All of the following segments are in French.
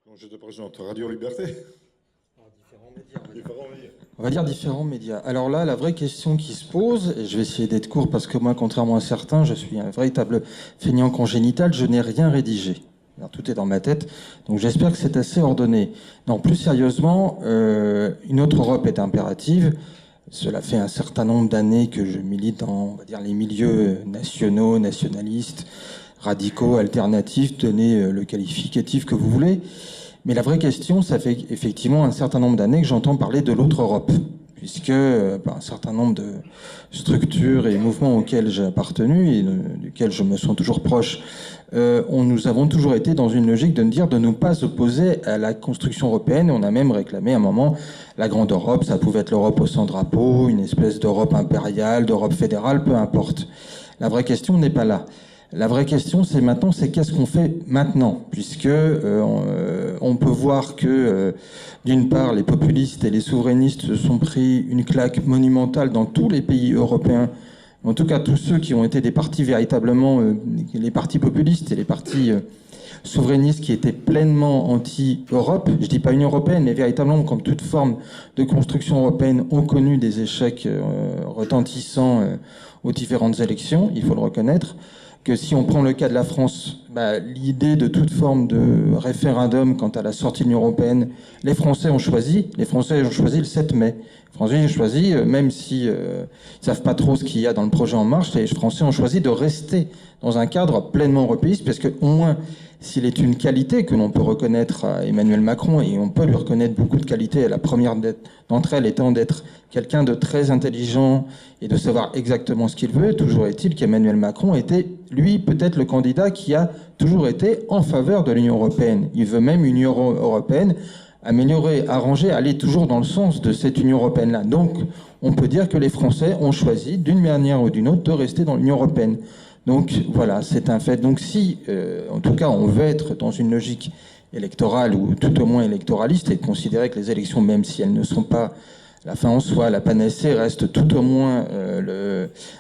Quand je te présente Radio Liberté. Différents médias. On va dire différents médias. Alors là, la vraie question qui se pose, et je vais essayer d'être court parce que moi, contrairement à certains, je suis un véritable feignant congénital, je n'ai rien rédigé. Alors, tout est dans ma tête, donc j'espère que c'est assez ordonné. Non, plus sérieusement, une autre Europe est impérative. Cela fait un certain nombre d'années que je milite dans, on va dire, les milieux nationaux, nationalistes, radicaux, alternatifs, donnez le qualificatif que vous voulez. Mais la vraie question, ça fait effectivement un certain nombre d'années que j'entends parler de l'autre Europe, puisque un certain nombre de structures et mouvements auxquels j'ai appartenu et duquel je me sens toujours proche, nous avons toujours été dans une logique de ne pas opposer à la construction européenne. On a même réclamé à un moment la grande Europe, ça pouvait être l'Europe au sans drapeau, une espèce d'Europe impériale, d'Europe fédérale, peu importe. La vraie question n'est pas là. La vraie question, c'est maintenant, c'est qu'est-ce qu'on fait maintenant, puisque on peut voir que, d'une part, les populistes et les souverainistes se sont pris une claque monumentale dans tous les pays européens, en tout cas tous ceux qui ont été des partis véritablement, les partis populistes et les partis souverainistes qui étaient pleinement anti-Europe. Je dis pas Union européenne, mais véritablement, comme toute forme de construction européenne, ont connu des échecs retentissants aux différentes élections, il faut le reconnaître. Que si on prend le cas de la France, l'idée de toute forme de référendum quant à la sortie de l'Union européenne, les Français ont choisi le 7 mai. Les Français ont choisi, même si ils savent pas trop ce qu'il y a dans le projet En Marche, les Français ont choisi de rester dans un cadre pleinement européiste, parce que au moins, s'il est une qualité que l'on peut reconnaître à Emmanuel Macron, et on peut lui reconnaître beaucoup de qualités, la première d'entre elles étant d'être quelqu'un de très intelligent et de savoir exactement ce qu'il veut, toujours est-il qu'Emmanuel Macron était, lui, peut-être le candidat qui a toujours été en faveur de l'Union européenne. Il veut même une Union européenne améliorer, arranger, aller toujours dans le sens de cette Union européenne-là. Donc, on peut dire que les Français ont choisi, d'une manière ou d'une autre, de rester dans l'Union européenne. Donc, voilà, c'est un fait. Donc, si, en tout cas, on veut être dans une logique électorale, ou tout au moins électoraliste, et considérer que les élections, même si elles ne sont pas la fin en soi, la panacée, reste tout au moins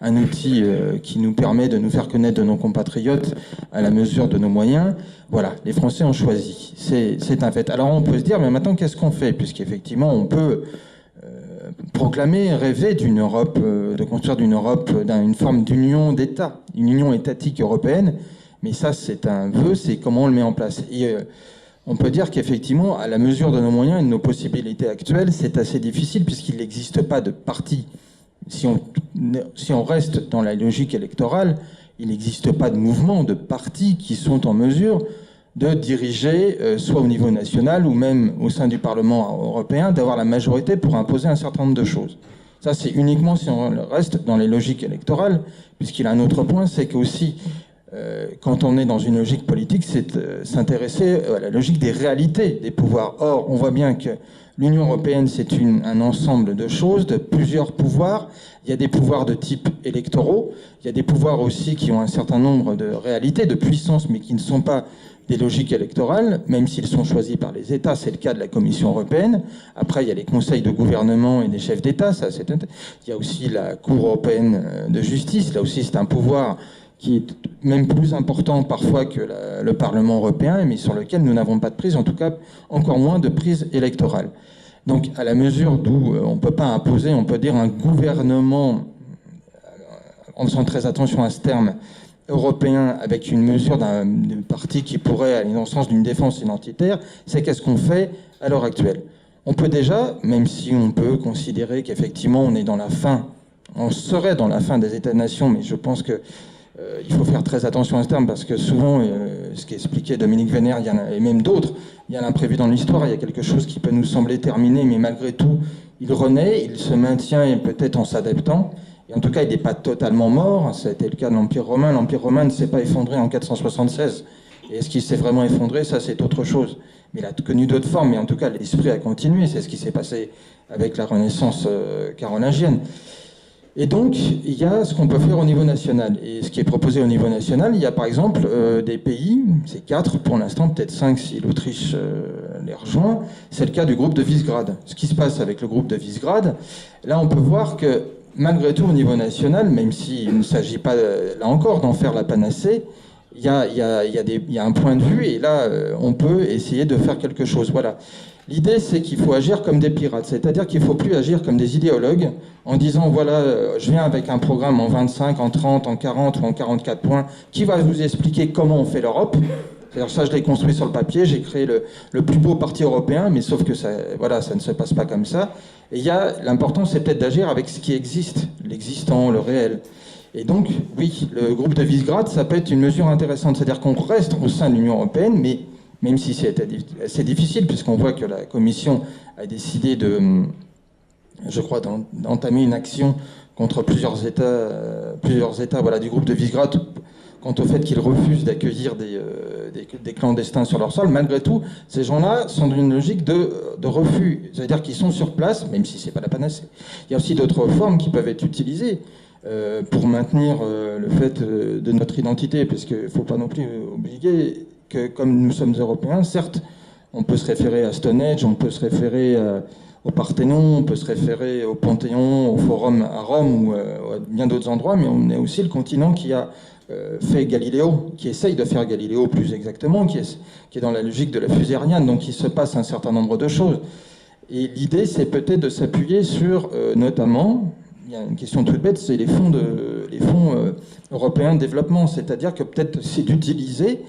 un outil qui nous permet de nous faire connaître de nos compatriotes à la mesure de nos moyens. Voilà, les Français ont choisi. C'est un fait. Alors on peut se dire, mais maintenant qu'est-ce qu'on fait? Puisqu'effectivement, on peut proclamer, rêver d'une Europe, de construire d'une Europe, d'une forme d'union d'État, une union étatique européenne. Mais ça, c'est un vœu, c'est comment on le met en place. Et on peut dire qu'effectivement, à la mesure de nos moyens et de nos possibilités actuelles, c'est assez difficile puisqu'il n'existe pas de parti. Si on reste dans la logique électorale, il n'existe pas de mouvement, de partis qui sont en mesure de diriger, soit au niveau national ou même au sein du Parlement européen, d'avoir la majorité pour imposer un certain nombre de choses. Ça, c'est uniquement si on reste dans les logiques électorales, puisqu'il y a un autre point, c'est qu'aussi, quand on est dans une logique politique, c'est s'intéresser à la logique des réalités des pouvoirs. Or, on voit bien que l'Union européenne, c'est un ensemble de choses, de plusieurs pouvoirs. Il y a des pouvoirs de type électoraux, il y a des pouvoirs aussi qui ont un certain nombre de réalités, de puissances, mais qui ne sont pas des logiques électorales, même s'ils sont choisis par les États, c'est le cas de la Commission européenne. Après, il y a les conseils de gouvernement et des chefs d'État, il y a aussi la Cour européenne de justice, là aussi c'est un pouvoir qui est même plus important parfois que le Parlement européen, mais sur lequel nous n'avons pas de prise, en tout cas encore moins de prise électorale. Donc à la mesure d'où on ne peut pas imposer, on peut dire un gouvernement, en faisant très attention à ce terme, européen avec une mesure d'un parti qui pourrait aller dans le sens d'une défense identitaire, c'est qu'est-ce qu'on fait à l'heure actuelle. On peut déjà, même si on peut considérer qu'effectivement on est dans la fin, on serait dans la fin des États-nations, mais je pense que il faut faire très attention à ce terme parce que souvent, ce qu'expliquait Dominique Vénère, et même d'autres, il y a l'imprévu dans l'histoire, il y a quelque chose qui peut nous sembler terminé, mais malgré tout, il renaît, il se maintient et peut-être en s'adaptant. Et en tout cas, il n'est pas totalement mort. Ça a été le cas de l'Empire romain. L'Empire romain ne s'est pas effondré en 476. Et est-ce qu'il s'est vraiment effondré? Ça, c'est autre chose. Mais il a connu d'autres formes. Mais en tout cas, l'esprit a continué. C'est ce qui s'est passé avec la Renaissance carolingienne. Et donc, il y a ce qu'on peut faire au niveau national. Et ce qui est proposé au niveau national, il y a par exemple des pays, c'est 4 pour l'instant, peut-être 5 si l'Autriche les rejoint. C'est le cas du groupe de Visegrad. Ce qui se passe avec le groupe de Visegrad, là, on peut voir que malgré tout, au niveau national, même s'il ne s'agit pas, là encore, d'en faire la panacée, il y a un point de vue, et là, on peut essayer de faire quelque chose. Voilà. L'idée, c'est qu'il faut agir comme des pirates, c'est-à-dire qu'il ne faut plus agir comme des idéologues en disant, voilà, je viens avec un programme en 25, en 30, en 40 ou en 44 points qui va vous expliquer comment on fait l'Europe. C'est-à-dire ça, je l'ai construit sur le papier, j'ai créé le plus beau parti européen, mais sauf que ça, voilà, ça ne se passe pas comme ça. Et l'important, c'est peut-être d'agir avec ce qui existe, l'existant, le réel. Et donc, oui, le groupe de Visegrad, ça peut être une mesure intéressante. C'est-à-dire qu'on reste au sein de l'Union européenne, mais même si c'est difficile, puisqu'on voit que la Commission a décidé je crois, d'entamer une action contre plusieurs États voilà, du groupe de Visegrad, quant au fait qu'ils refusent d'accueillir des clandestins sur leur sol. Malgré tout, ces gens-là sont dans une logique de refus. C'est-à-dire qu'ils sont sur place, même si ce n'est pas la panacée. Il y a aussi d'autres formes qui peuvent être utilisées pour maintenir le fait de notre identité, parce qu'il ne faut pas non plus oublier que comme nous sommes européens, certes, on peut se référer à Stonehenge, on peut se référer au Parthénon, on peut se référer au Panthéon, au Forum à Rome ou à bien d'autres endroits, mais on est aussi le continent qui a fait Galiléo, qui essaye de faire Galiléo plus exactement, qui est dans la logique de la fusée Ariane, donc il se passe un certain nombre de choses. Et l'idée, c'est peut-être de s'appuyer sur, notamment, il y a une question toute bête, c'est les fonds européens de développement. C'est-à-dire que peut-être c'est d'utiliser,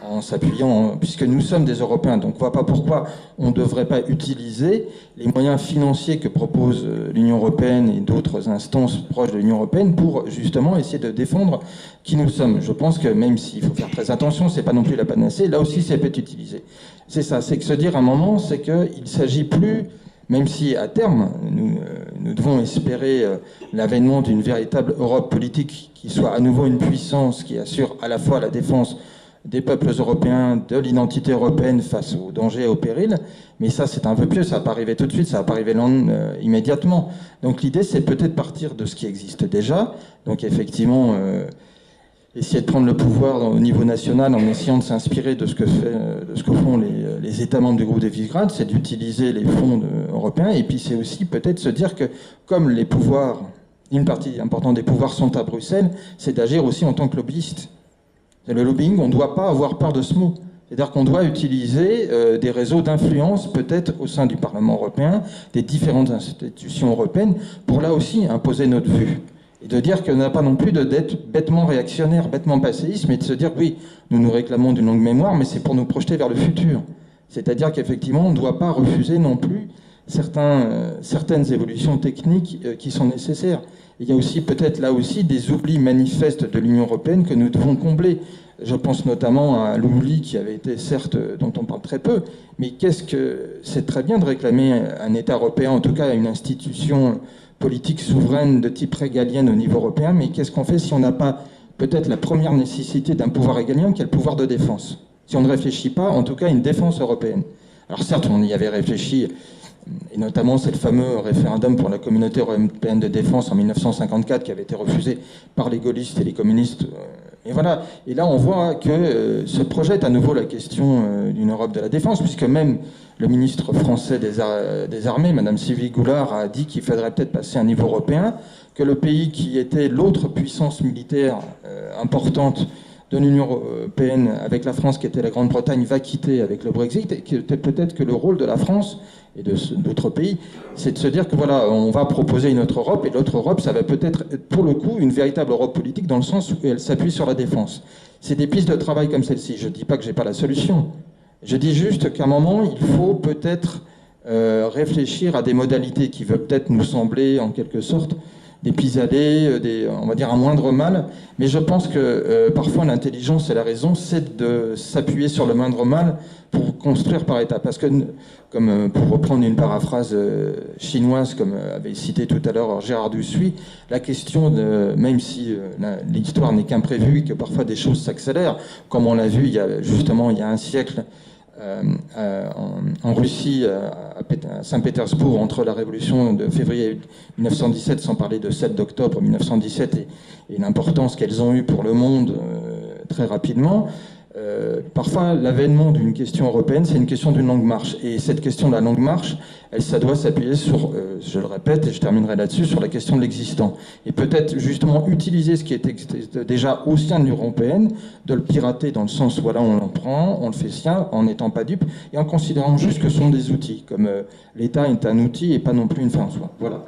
en s'appuyant, puisque nous sommes des Européens, donc on ne voit pas pourquoi on ne devrait pas utiliser les moyens financiers que propose l'Union européenne et d'autres instances proches de l'Union européenne pour justement essayer de défendre qui nous sommes. Je pense que même s'il faut faire très attention, c'est pas non plus la panacée, là aussi ça peut être utilisé. C'est ça, c'est que se dire à un moment, c'est qu'il ne s'agit plus, même si à terme, nous devons espérer l'avènement d'une véritable Europe politique qui soit à nouveau une puissance qui assure à la fois la défense des peuples européens, de l'identité européenne face aux dangers et aux périls. Mais ça, c'est un peu plus, ça va pas arriver tout de suite, ça va pas arriver immédiatement. Donc l'idée, c'est peut-être partir de ce qui existe déjà. Donc effectivement, essayer de prendre le pouvoir au niveau national en essayant de s'inspirer de ce que font les États membres du groupe de Visegrad, c'est d'utiliser les fonds européens. Et puis c'est aussi peut-être se dire que comme les pouvoirs, une partie importante des pouvoirs sont à Bruxelles, c'est d'agir aussi en tant que lobbyiste. Le lobbying, on ne doit pas avoir peur de ce mot. C'est-à-dire qu'on doit utiliser des réseaux d'influence, peut-être au sein du Parlement européen, des différentes institutions européennes, pour là aussi imposer notre vue. Et de dire qu'on n'a pas non plus d'être bêtement réactionnaire, bêtement passéiste, mais de se dire, oui, nous réclamons d'une longue mémoire, mais c'est pour nous projeter vers le futur. C'est-à-dire qu'effectivement, on ne doit pas refuser non plus certaines évolutions techniques qui sont nécessaires. Il y a aussi peut-être là aussi des oublis manifestes de l'Union européenne que nous devons combler. Je pense notamment à l'oubli qui avait été, certes, dont on parle très peu, mais c'est très bien de réclamer un État européen, en tout cas une institution politique souveraine de type régalienne au niveau européen, mais qu'est-ce qu'on fait si on n'a pas peut-être la première nécessité d'un pouvoir régalien qui est le pouvoir de défense? Si on ne réfléchit pas, en tout cas, à une défense européenne. Alors certes, on y avait réfléchi, et notamment c'est le fameux référendum pour la communauté européenne de défense en 1954 qui avait été refusé par les gaullistes et les communistes. Et voilà. Et là, on voit que se projette à nouveau la question d'une Europe de la défense, puisque même le ministre français des Armées, Madame Sylvie Goulard, a dit qu'il faudrait peut-être passer à un niveau européen, que le pays qui était l'autre puissance militaire importante de l'Union européenne avec la France, qui était la Grande-Bretagne, va quitter avec le Brexit, et que peut-être que le rôle de la France et d'autres pays, c'est de se dire que voilà, on va proposer une autre Europe, et l'autre Europe, ça va peut-être être pour le coup une véritable Europe politique dans le sens où elle s'appuie sur la défense. C'est des pistes de travail comme celle-ci. Je ne dis pas que j'ai pas la solution. Je dis juste qu'à un moment, il faut peut-être réfléchir à des modalités qui veulent peut-être nous sembler en quelque sorte des pis-aller, on va dire un moindre mal, mais je pense que parfois l'intelligence et la raison, c'est de s'appuyer sur le moindre mal pour construire par étapes. Parce que, comme pour reprendre une paraphrase chinoise, comme avait cité tout à l'heure Gérard Dussuit, la question même si l'histoire n'est qu'imprévue, que parfois des choses s'accélèrent, comme on l'a vu il y a un siècle, en Russie, à Saint-Pétersbourg, entre la révolution de février 1917, sans parler de celle d'octobre 1917 et l'importance qu'elles ont eue pour le monde très rapidement, Parfois, l'avènement d'une question européenne, c'est une question d'une langue marche. Et cette question de la langue marche, ça doit s'appuyer sur, je le répète, et je terminerai là-dessus, sur la question de l'existant. Et peut-être justement utiliser ce qui est déjà au sein de l'Union européenne, de le pirater dans le sens, voilà, on l'en prend, on le fait sien, en n'étant pas dupe, et en considérant juste que ce sont des outils, comme l'État est un outil et pas non plus une fin en soi. Voilà.